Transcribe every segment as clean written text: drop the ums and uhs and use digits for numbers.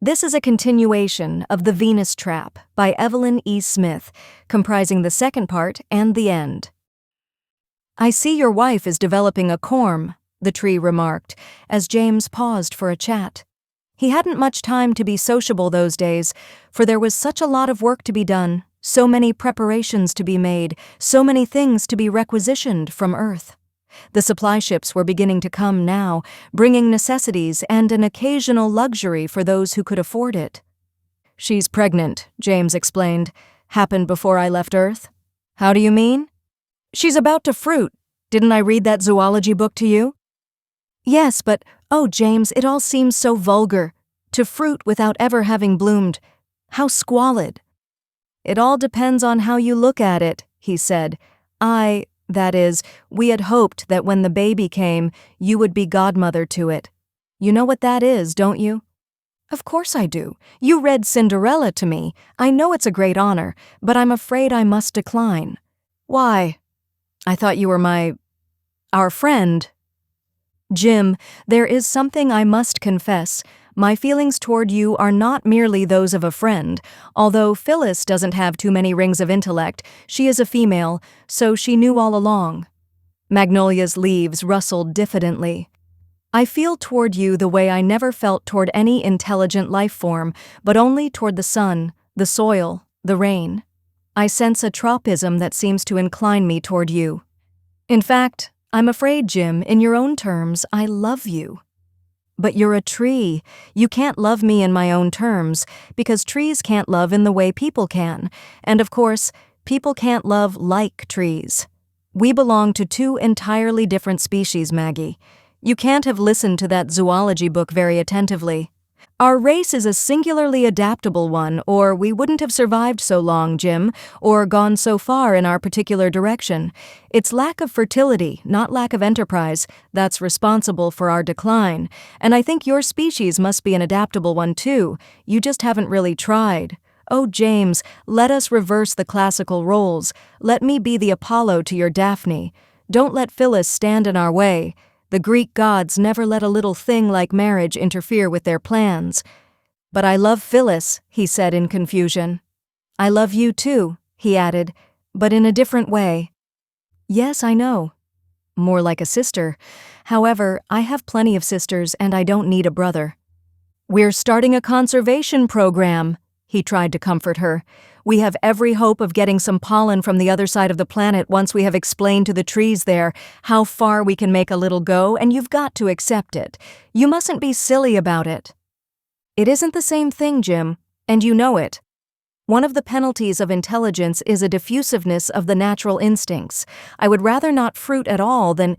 This is a continuation of The Venus Trap by Evelyn E. Smith, comprising the second part and the end. "I see your wife is developing a corm," the tree remarked, as James paused for a chat. He hadn't much time to be sociable those days, for there was such a lot of work to be done, so many preparations to be made, so many things to be requisitioned from Earth. The supply ships were beginning to come now, bringing necessities and an occasional luxury for those who could afford it. "She's pregnant," James explained. "Happened before I left Earth." "How do you mean?" "She's about to fruit. Didn't I read that zoology book to you?" "Yes, but, oh, James, it all seems so vulgar. To fruit without ever having bloomed. How squalid." "It all depends on how you look at it," he said. That is, we had hoped that when the baby came, you would be godmother to it. You know what that is, don't you?" "Of course I do. You read Cinderella to me. I know it's a great honor, but I'm afraid I must decline." "Why?" "I thought you were our friend." "Jim, there is something I must confess. My feelings toward you are not merely those of a friend. Although Phyllis doesn't have too many rings of intellect, she is a female, so she knew all along." Magnolia's leaves rustled diffidently. "I feel toward you the way I never felt toward any intelligent life form, but only toward the sun, the soil, the rain. I sense a tropism that seems to incline me toward you. In fact, I'm afraid, Jim, in your own terms, I love you." "But you're a tree. You can't love me in my own terms, because trees can't love in the way people can. And of course, people can't love like trees. We belong to two entirely different species, Maggie. You can't have listened to that zoology book very attentively. Our race is a singularly adaptable one, or we wouldn't have survived so long, Jim, or gone so far in our particular direction. It's lack of fertility, not lack of enterprise, that's responsible for our decline. And I think your species must be an adaptable one too. You just haven't really tried. Oh, James, let us reverse the classical roles. Let me be the Apollo to your Daphne. Don't let Phyllis stand in our way. The Greek gods never let a little thing like marriage interfere with their plans." "But I love Phyllis," he said in confusion. "I love you too," he added, "but in a different way." "Yes, I know. More like a sister. However, I have plenty of sisters and I don't need a brother." "We're starting a conservation program," he tried to comfort her. "We have every hope of getting some pollen from the other side of the planet once we have explained to the trees there how far we can make a little go, and you've got to accept it. You mustn't be silly about it." "It isn't the same thing, Jim, and you know it. One of the penalties of intelligence is a diffusiveness of the natural instincts. I would rather not fruit at all than—"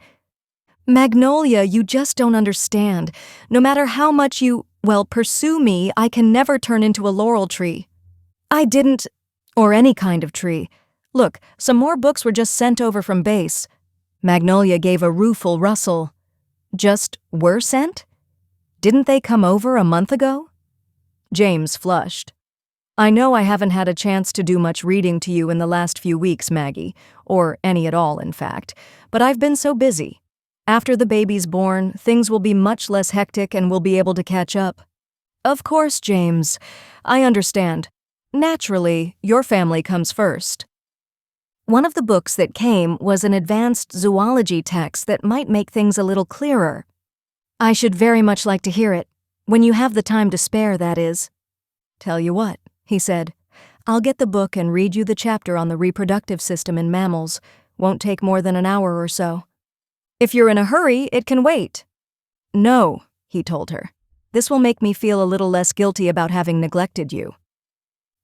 "Magnolia, you just don't understand. No matter how much you, pursue me, I can never turn into a laurel tree. I didn't, or any kind of tree. Look, some more books were just sent over from base." Magnolia gave a rueful rustle. "Just were sent? Didn't they come over a month ago?" James flushed. "I know I haven't had a chance to do much reading to you in the last few weeks, Maggie, or any at all, in fact, but I've been so busy. After the baby's born, things will be much less hectic and we'll be able to catch up." "Of course, James. I understand. Naturally, your family comes first." One of the books that came was an advanced zoology text that might make things a little clearer. "I should very much like to hear it. When you have the time to spare, that is." "Tell you what," he said. "I'll get the book and read you the chapter on the reproductive system in mammals. Won't take more than an hour or so." "If you're in a hurry, it can wait." "No," he told her. "This will make me feel a little less guilty about having neglected you."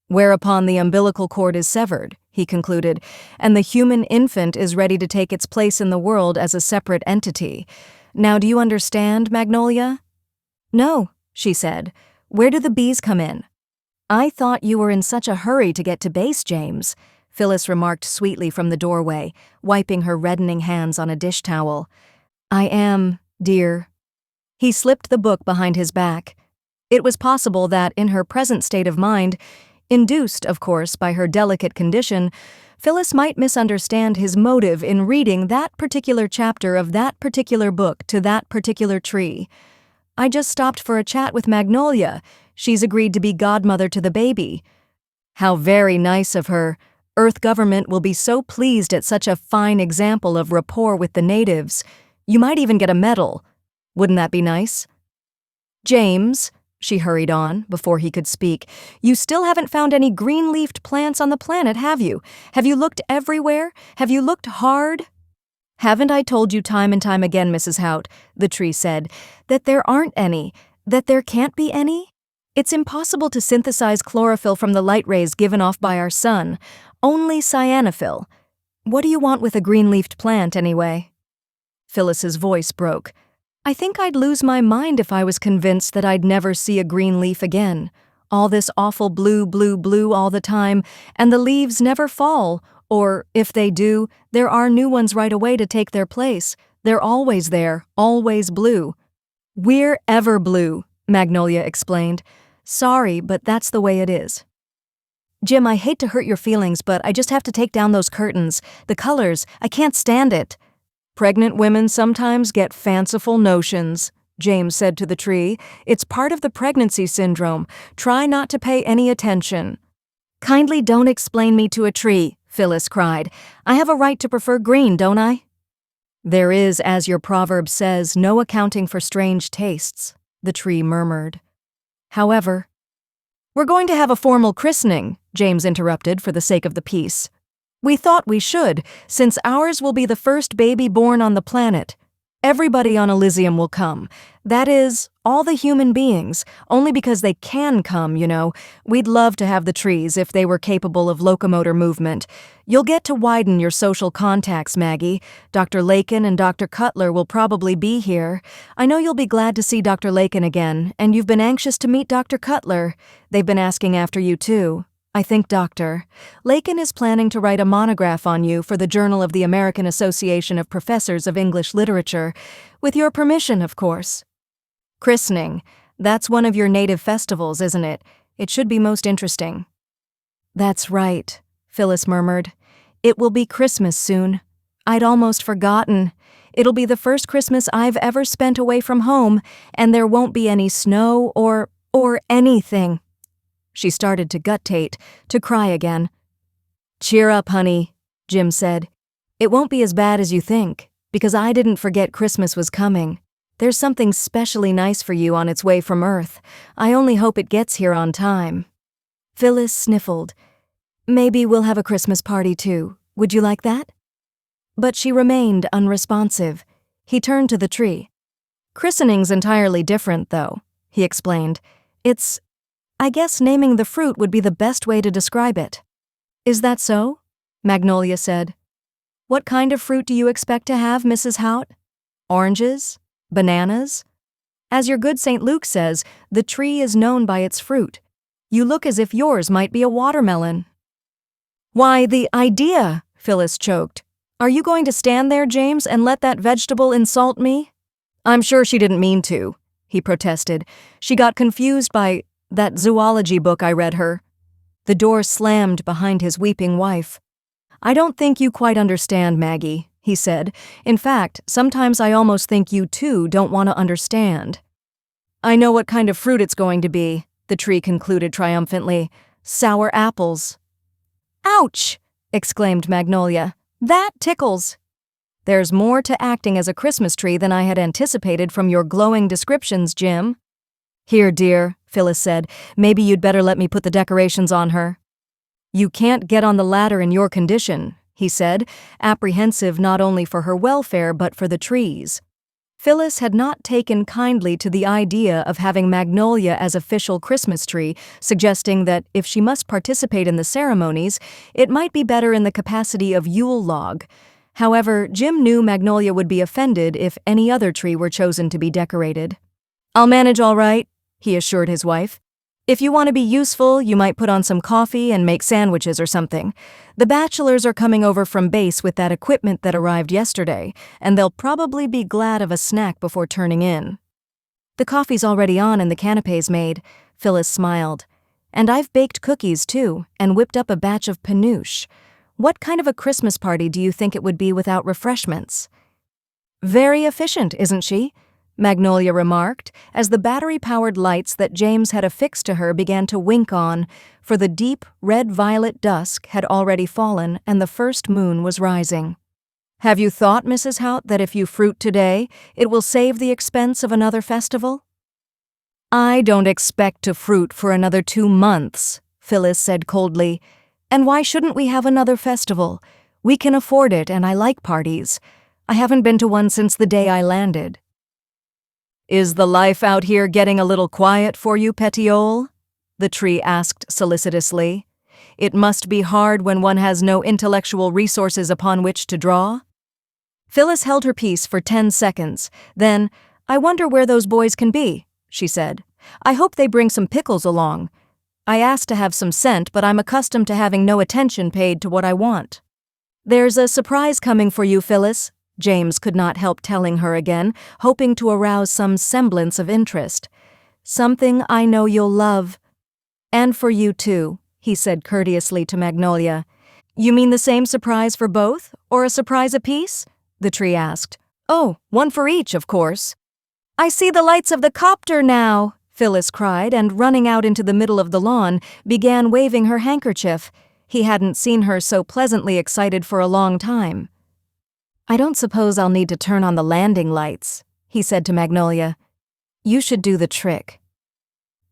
"Whereupon the umbilical cord is severed," he concluded, "and the human infant is ready to take its place in the world as a separate entity. Now do you understand, Magnolia?" "No," she said. "Where do the bees come in?" "I thought you were in such a hurry to get to base, James," Phyllis remarked sweetly from the doorway, wiping her reddening hands on a dish towel. "I am, dear." He slipped the book behind his back. It was possible that, in her present state of mind, induced, of course, by her delicate condition, Phyllis might misunderstand his motive in reading that particular chapter of that particular book to that particular tree. "I just stopped for a chat with Magnolia. She's agreed to be godmother to the baby. How very nice of her. Earth government will be so pleased at such a fine example of rapport with the natives. You might even get a medal. Wouldn't that be nice? James, she hurried on, before he could speak, you still haven't found any green-leafed plants on the planet, have you? Have you looked everywhere? Have you looked hard? Haven't I told you time and time again, Mrs. Hout, the tree said, that there aren't any, that there can't be any? It's impossible to synthesize chlorophyll from the light rays given off by our sun, only cyanophyll. What do you want with a green-leafed plant, anyway? Phyllis's voice broke. I think I'd lose my mind if I was convinced that I'd never see a green leaf again. All this awful blue, blue, blue all the time, and the leaves never fall, or, if they do, there are new ones right away to take their place. They're always there, always blue. We're ever blue, Magnolia explained. Sorry, but that's the way it is. Jim, I hate to hurt your feelings, but I just have to take down those curtains. The colors, I can't stand it. Pregnant women sometimes get fanciful notions, James said to the tree. It's part of the pregnancy syndrome. Try not to pay any attention. Kindly don't explain me to a tree, Phyllis cried. I have a right to prefer green, don't I? There is, as your proverb says, no accounting for strange tastes, the tree murmured. However, we're going to have a formal christening, James interrupted for the sake of the peace. We thought we should, since ours will be the first baby born on the planet. Everybody on Elysium will come. That is, all the human beings, only because they can come, you know. We'd love to have the trees if they were capable of locomotor movement. You'll get to widen your social contacts, Maggie. Dr. Lakin and Dr. Cutler will probably be here. I know you'll be glad to see Dr. Lakin again, and you've been anxious to meet Dr. Cutler. They've been asking after you, too. I think, Doctor, Lakin is planning to write a monograph on you for the Journal of the American Association of Professors of English Literature, with your permission, of course. Christening. That's one of your native festivals, isn't it? It should be most interesting. That's right, Phyllis murmured. It will be Christmas soon. I'd almost forgotten. It'll be the first Christmas I've ever spent away from home, and there won't be any snow or anything. She started to guttate, to cry again. Cheer up, honey, Jim said. It won't be as bad as you think, because I didn't forget Christmas was coming. There's something specially nice for you on its way from Earth. I only hope it gets here on time. Phyllis sniffled. Maybe we'll have a Christmas party too. Would you like that? But she remained unresponsive. He turned to the tree. Christening's entirely different, though, he explained. I guess naming the fruit would be the best way to describe it. Is that so? Magnolia said. What kind of fruit do you expect to have, Mrs. Hout? Oranges? Bananas? As your good St. Luke says, the tree is known by its fruit. You look as if yours might be a watermelon. Why, the idea, Phyllis choked. Are you going to stand there, James, and let that vegetable insult me? I'm sure she didn't mean to, he protested. She got confused by that zoology book I read her. The door slammed behind his weeping wife. I don't think you quite understand, Maggie, he said. In fact, sometimes I almost think you too don't want to understand. I know what kind of fruit it's going to be, the tree concluded triumphantly. Sour apples. Ouch! Exclaimed Magnolia. That tickles. There's more to acting as a Christmas tree than I had anticipated from your glowing descriptions, Jim. Here, dear, Phyllis said, maybe you'd better let me put the decorations on her. You can't get on the ladder in your condition, he said, apprehensive not only for her welfare but for the trees. Phyllis had not taken kindly to the idea of having Magnolia as official Christmas tree, suggesting that if she must participate in the ceremonies, it might be better in the capacity of Yule log. However, Jim knew Magnolia would be offended if any other tree were chosen to be decorated. I'll manage all right, he assured his wife. If you want to be useful, you might put on some coffee and make sandwiches or something. The bachelors are coming over from base with that equipment that arrived yesterday, and they'll probably be glad of a snack before turning in. The coffee's already on and the canapé's made, Phyllis smiled. And I've baked cookies, too, and whipped up a batch of panouche. What kind of a Christmas party do you think it would be without refreshments? Very efficient, isn't she? Magnolia remarked, as the battery-powered lights that James had affixed to her began to wink on, for the deep, red-violet dusk had already fallen and the first moon was rising. "Have you thought, Mrs. Hout, that if you fruit today, it will save the expense of another festival?" "I don't expect to fruit for another 2 months," Phyllis said coldly. "And why shouldn't we have another festival? We can afford it, and I like parties. I haven't been to one since the day I landed." "Is the life out here getting a little quiet for you, Petiole?" the tree asked solicitously. "It must be hard when one has no intellectual resources upon which to draw." Phyllis held her peace for 10 seconds. Then, "I wonder where those boys can be," she said. "I hope they bring some pickles along. I asked to have some scent, but I'm accustomed to having no attention paid to what I want." "There's a surprise coming for you, Phyllis," James could not help telling her again, hoping to arouse some semblance of interest. "Something I know you'll love." "And for you, too," he said courteously to Magnolia. "You mean the same surprise for both, or a surprise apiece?" the tree asked. "Oh, one for each, of course." "I see the lights of the copter now," Phyllis cried, and running out into the middle of the lawn, began waving her handkerchief. He hadn't seen her so pleasantly excited for a long time. "I don't suppose I'll need to turn on the landing lights," he said to Magnolia. "You should do the trick."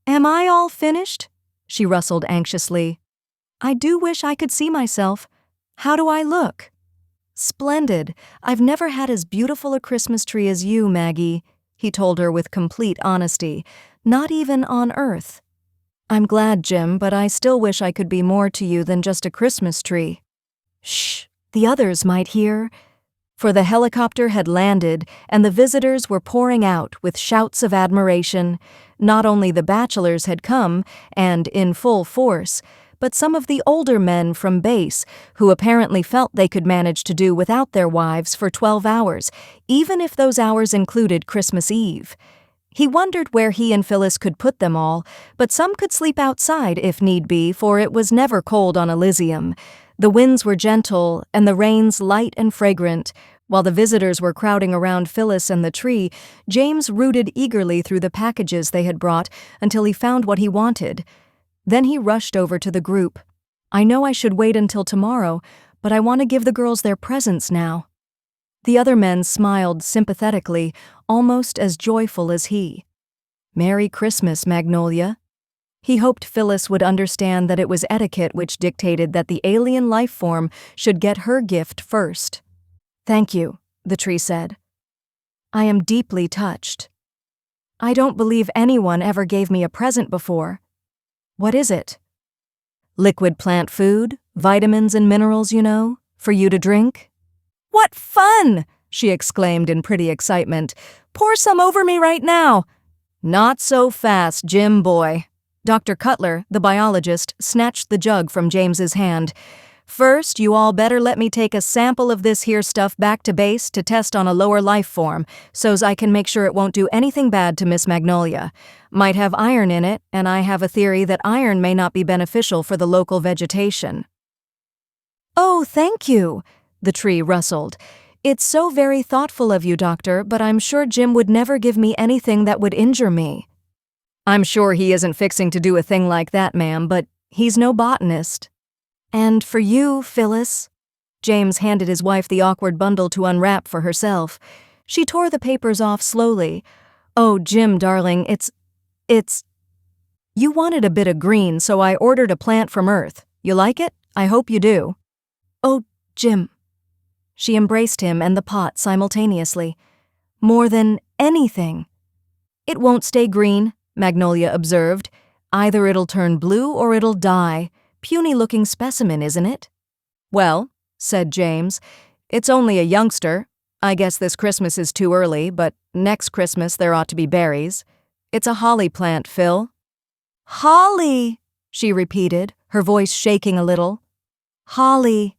"Am I all finished?" she rustled anxiously. "I do wish I could see myself. How do I look?" "Splendid. I've never had as beautiful a Christmas tree as you, Maggie," he told her with complete honesty. "Not even on Earth." "I'm glad, Jim, but I still wish I could be more to you than just a Christmas tree." "Shh, the others might hear." For the helicopter had landed, and the visitors were pouring out with shouts of admiration. Not only the bachelors had come, and in full force, but some of the older men from base, who apparently felt they could manage to do without their wives for 12 hours, even if those hours included Christmas Eve. He wondered where he and Phyllis could put them all, but some could sleep outside if need be, for it was never cold on Elysium. The winds were gentle, and the rains light and fragrant. While the visitors were crowding around Phyllis and the tree, James rooted eagerly through the packages they had brought until he found what he wanted. Then he rushed over to the group. "I know I should wait until tomorrow, but I want to give the girls their presents now." The other men smiled sympathetically, almost as joyful as he. "Merry Christmas, Magnolia." He hoped Phyllis would understand that it was etiquette which dictated that the alien life form should get her gift first. "Thank you," the tree said. "I am deeply touched. I don't believe anyone ever gave me a present before. What is it?" "Liquid plant food, vitamins and minerals, you know, for you to drink." "What fun!" she exclaimed in pretty excitement. "Pour some over me right now." "Not so fast, Jim boy." Dr. Cutler, the biologist, snatched the jug from James's hand. "First, you all better let me take a sample of this here stuff back to base to test on a lower life form, so's I can make sure it won't do anything bad to Miss Magnolia. Might have iron in it, and I have a theory that iron may not be beneficial for the local vegetation." "Oh, thank you," the tree rustled. "It's so very thoughtful of you, Doctor, but I'm sure Jim would never give me anything that would injure me." "I'm sure he isn't fixing to do a thing like that, ma'am, but he's no botanist." "And for you, Phyllis." James handed his wife the awkward bundle to unwrap for herself. She tore the papers off slowly. "Oh, Jim, darling, it's... You wanted a bit of green, so I ordered a plant from Earth. You like it? I hope you do." "Oh, Jim." She embraced him and the pot simultaneously. "More than anything." "It won't stay green," Magnolia observed. "Either it'll turn blue or it'll die. Puny-looking specimen, isn't it?" "Well," said James, "it's only a youngster. I guess this Christmas is too early, but next Christmas there ought to be berries. It's a holly plant, Phil." "Holly," she repeated, her voice shaking a little. "Holly."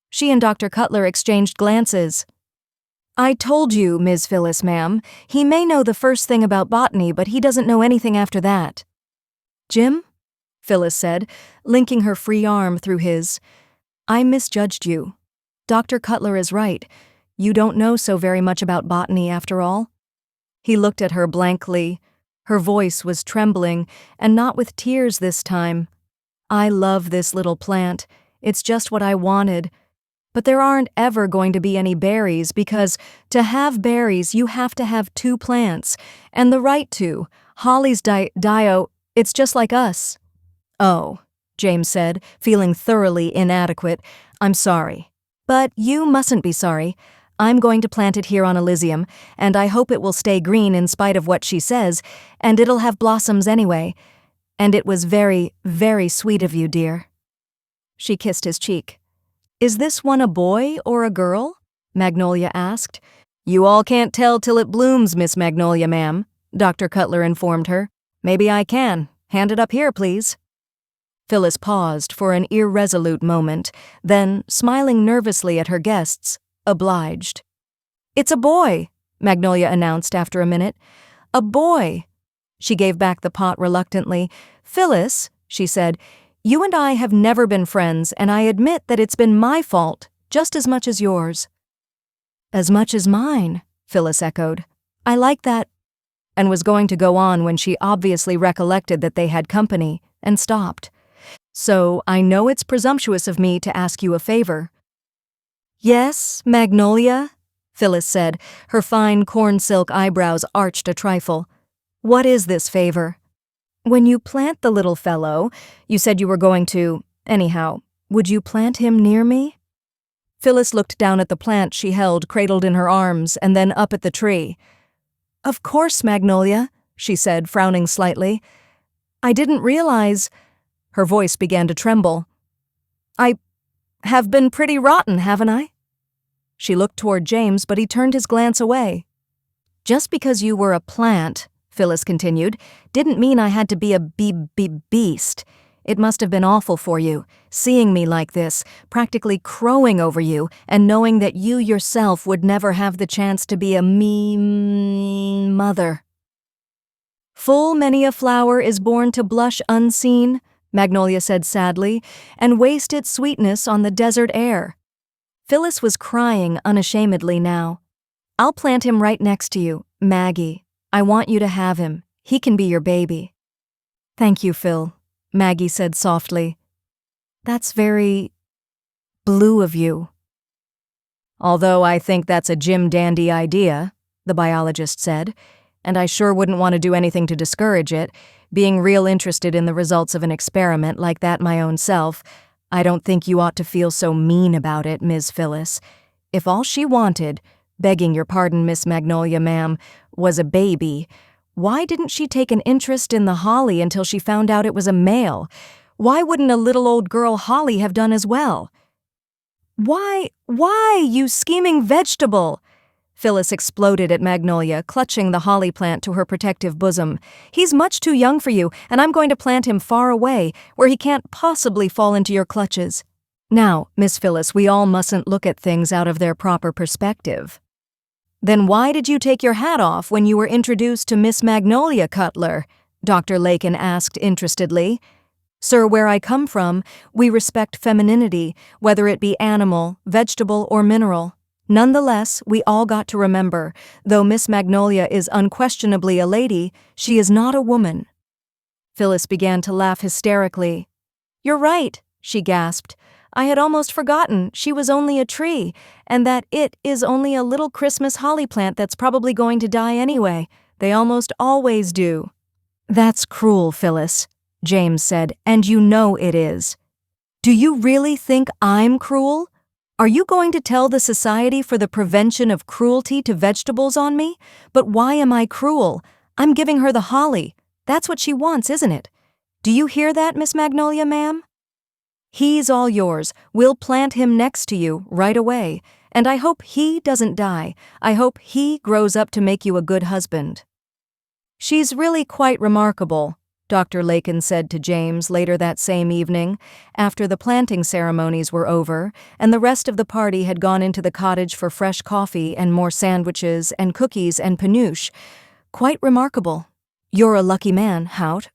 She and Dr. Cutler exchanged glances. "I told you, Ms. Phyllis, ma'am, he may know the first thing about botany, but he doesn't know anything after that." "Jim?" Phyllis said, linking her free arm through his. "I misjudged you. Dr. Cutler is right. You don't know so very much about botany after all." He looked at her blankly. Her voice was trembling, and not with tears this time. I love this little plant. It's just what I wanted. But there aren't ever going to be any berries because to have berries you have to have two plants, and the right two. Holly's it's just like us. Oh, James said, feeling thoroughly inadequate. I'm sorry. But you mustn't be sorry. I'm going to plant it here on Elysium, and I hope it will stay green in spite of what she says, and it'll have blossoms anyway. And it was very, very sweet of you, dear. She kissed his cheek. Is this one a boy or a girl? Magnolia asked. You all can't tell till it blooms, Miss Magnolia, ma'am, Dr. Cutler informed her. Maybe I can. Hand it up here, please. Phyllis paused for an irresolute moment, then, smiling nervously at her guests, obliged. It's a boy, Magnolia announced after a minute. A boy. She gave back the pot reluctantly. Phyllis, she said, you and I have never been friends, and I admit that it's been my fault, just as much as yours. As much as mine, Phyllis echoed. I like that, and was going to go on when she obviously recollected that they had company, and stopped. So I know it's presumptuous of me to ask you a favor. Yes, Magnolia, Phyllis said, her fine corn-silk eyebrows arched a trifle. What is this favor? When you plant the little fellow, you said you were going to, anyhow, would you plant him near me? Phyllis looked down at the plant she held cradled in her arms and then up at the tree. Of course, Magnolia, she said, frowning slightly. I didn't realize... Her voice began to tremble. I have been pretty rotten, haven't I? She looked toward James, but he turned his glance away. Just because you were a plant, Phyllis continued, didn't mean I had to be a beast. It must have been awful for you, seeing me like this, practically crowing over you, and knowing that you yourself would never have the chance to be a mother. Full many a flower is born to blush unseen, Magnolia said sadly, and waste its sweetness on the desert air. Phyllis was crying unashamedly now. I'll plant him right next to you, Maggie. I want you to have him. He can be your baby. Thank you, Phil, Maggie said softly. That's very blue of you. Although I think that's a Jim Dandy idea, the biologist said, and I sure wouldn't want to do anything to discourage it, being real interested in the results of an experiment like that my own self. I don't think you ought to feel so mean about it, Ms. Phyllis. If all she wanted, begging your pardon, Miss Magnolia, ma'am, was a baby, why didn't she take an interest in the holly until she found out it was a male? Why wouldn't a little old girl Holly have done as well? Why, you scheming vegetable? Phyllis exploded at Magnolia, clutching the holly plant to her protective bosom. He's much too young for you, and I'm going to plant him far away, where he can't possibly fall into your clutches. Now, Miss Phyllis, we all mustn't look at things out of their proper perspective. Then why did you take your hat off when you were introduced to Miss Magnolia Cutler? Dr. Lakin asked interestedly. Sir, where I come from, we respect femininity, whether it be animal, vegetable, or mineral. Nonetheless, we all got to remember, though Miss Magnolia is unquestionably a lady, she is not a woman. Phyllis began to laugh hysterically. You're right, she gasped. I had almost forgotten she was only a tree, and that it is only a little Christmas holly plant that's probably going to die anyway. They almost always do. That's cruel, Phyllis, James said, and you know it is. Do you really think I'm cruel? Are you going to tell the Society for the Prevention of Cruelty to Vegetables on me? But why am I cruel? I'm giving her the holly. That's what she wants, isn't it? Do you hear that, Miss Magnolia, ma'am? He's all yours. We'll plant him next to you right away. And I hope he doesn't die. I hope he grows up to make you a good husband. She's really quite remarkable, Dr. Lakin said to James later that same evening, after the planting ceremonies were over and the rest of the party had gone into the cottage for fresh coffee and more sandwiches and cookies and panouche. Quite remarkable. You're a lucky man, Hout.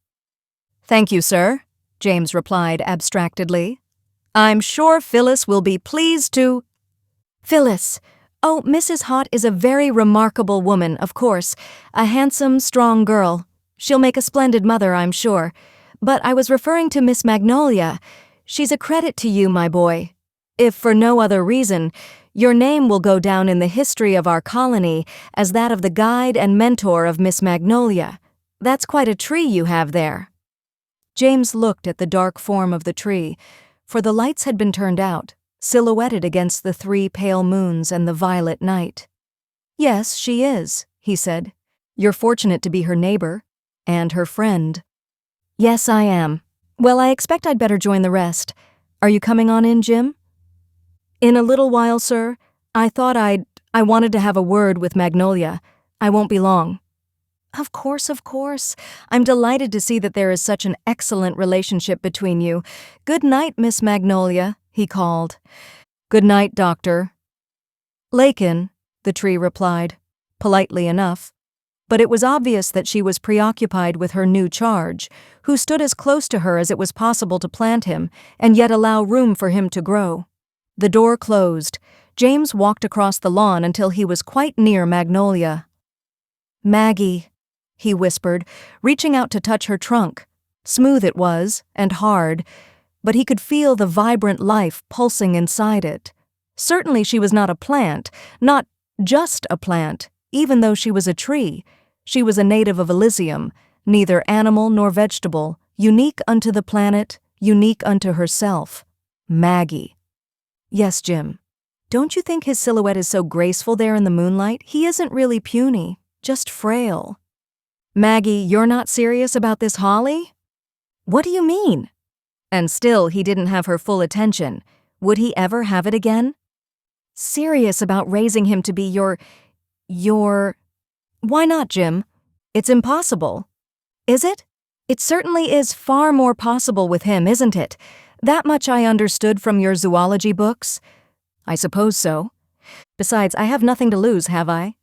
Thank you, sir, James replied abstractedly. I'm sure Phyllis will be pleased to... Phyllis, Oh, Mrs. Hott is a very remarkable woman, of course. A handsome, strong girl. She'll make a splendid mother, I'm sure. But I was referring to Miss Magnolia. She's a credit to you, my boy. If for no other reason, your name will go down in the history of our colony as that of the guide and mentor of Miss Magnolia. That's quite a tree you have there." James looked at the dark form of the tree, for the lights had been turned out, silhouetted against the 3 pale moons and the violet night. "Yes, she is," he said. "You're fortunate to be her neighbor, and her friend." "Yes, I am. Well, I expect I'd better join the rest. Are you coming on in, Jim?" "In a little while, sir. I thought I wanted to have a word with Magnolia. I won't be long." Of course, of course. I'm delighted to see that there is such an excellent relationship between you. Good night, Miss Magnolia," he called. "Good night, Doctor." "Lakin," the tree replied, politely enough. But it was obvious that she was preoccupied with her new charge, who stood as close to her as it was possible to plant him and yet allow room for him to grow. The door closed. James walked across the lawn until he was quite near Magnolia. "Maggie," he whispered, reaching out to touch her trunk. Smooth it was, and hard, but he could feel the vibrant life pulsing inside it. Certainly she was not a plant, not just a plant, even though she was a tree. She was a native of Elysium, neither animal nor vegetable, unique unto the planet, unique unto herself. Maggie. "Yes, Jim. Don't you think his silhouette is so graceful there in the moonlight? He isn't really puny, just frail." "Maggie, you're not serious about this Holly?" "What do you mean?" And still he didn't have her full attention. Would he ever have it again? "Serious about raising him to be your... Why not, Jim? It's impossible." "Is it? It certainly is far more possible with him, isn't it? That much I understood from your zoology books." "I suppose so. Besides, I have nothing to lose, have I?"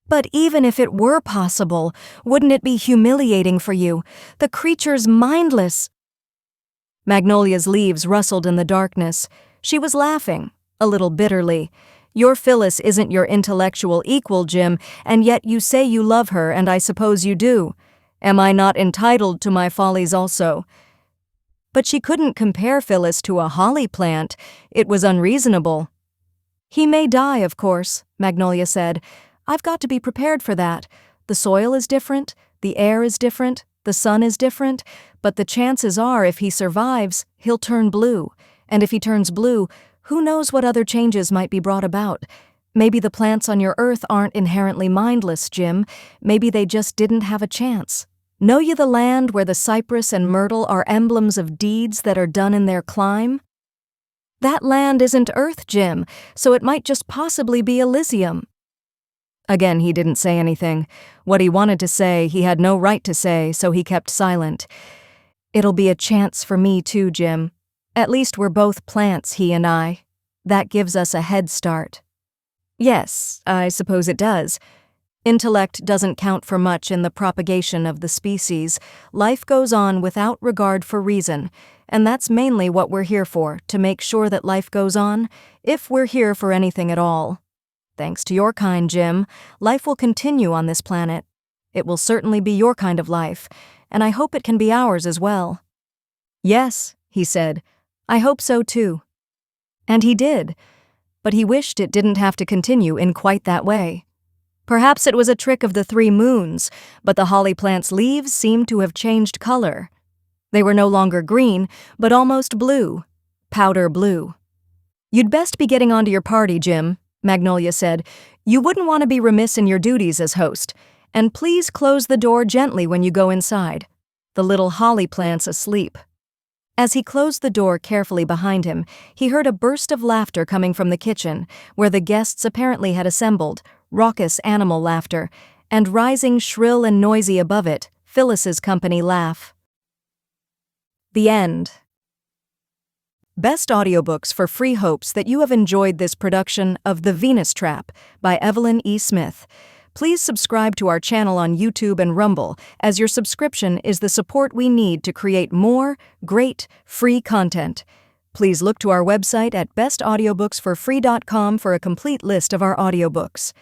"But even if it were possible, wouldn't it be humiliating for you? The creature's mindless." Magnolia's leaves rustled in the darkness. She was laughing, a little bitterly. "Your Phyllis isn't your intellectual equal, Jim, and yet you say you love her, and I suppose you do. Am I not entitled to my follies also?" But she couldn't compare Phyllis to a holly plant. It was unreasonable. "He may die, of course," Magnolia said. "I've got to be prepared for that. The soil is different, the air is different, the sun is different, but the chances are if he survives, he'll turn blue. And if he turns blue, who knows what other changes might be brought about? Maybe the plants on your earth aren't inherently mindless, Jim. Maybe they just didn't have a chance. Know ye the land where the cypress and myrtle are emblems of deeds that are done in their clime? That land isn't Earth, Jim, so it might just possibly be Elysium." Again he didn't say anything. What he wanted to say, he had no right to say, so he kept silent. "It'll be a chance for me too, Jim. At least we're both plants, he and I. That gives us a head start." "Yes, I suppose it does. Intellect doesn't count for much in the propagation of the species. Life goes on without regard for reason, and that's mainly what we're here for, to make sure that life goes on, if we're here for anything at all. Thanks to your kind, Jim, life will continue on this planet. It will certainly be your kind of life, and I hope it can be ours as well." "Yes," he said, "I hope so too." And he did, but he wished it didn't have to continue in quite that way. Perhaps it was a trick of the 3 moons, but the holly plant's leaves seemed to have changed color. They were no longer green, but almost blue, powder blue. "You'd best be getting on to your party, Jim," Magnolia said. "You wouldn't want to be remiss in your duties as host. And please close the door gently when you go inside. The little holly plant's asleep." As he closed the door carefully behind him, he heard a burst of laughter coming from the kitchen, where the guests apparently had assembled, raucous animal laughter, and rising shrill and noisy above it, Phyllis's company laugh. The end. Best audiobooks for free hopes that you have enjoyed this production of The Venus Trap by Evelyn E. Smith. Please subscribe to our channel on YouTube and Rumble, as your subscription is the support we need to create more great, free content. Please look to our website at bestaudiobooksforfree.com for a complete list of our audiobooks.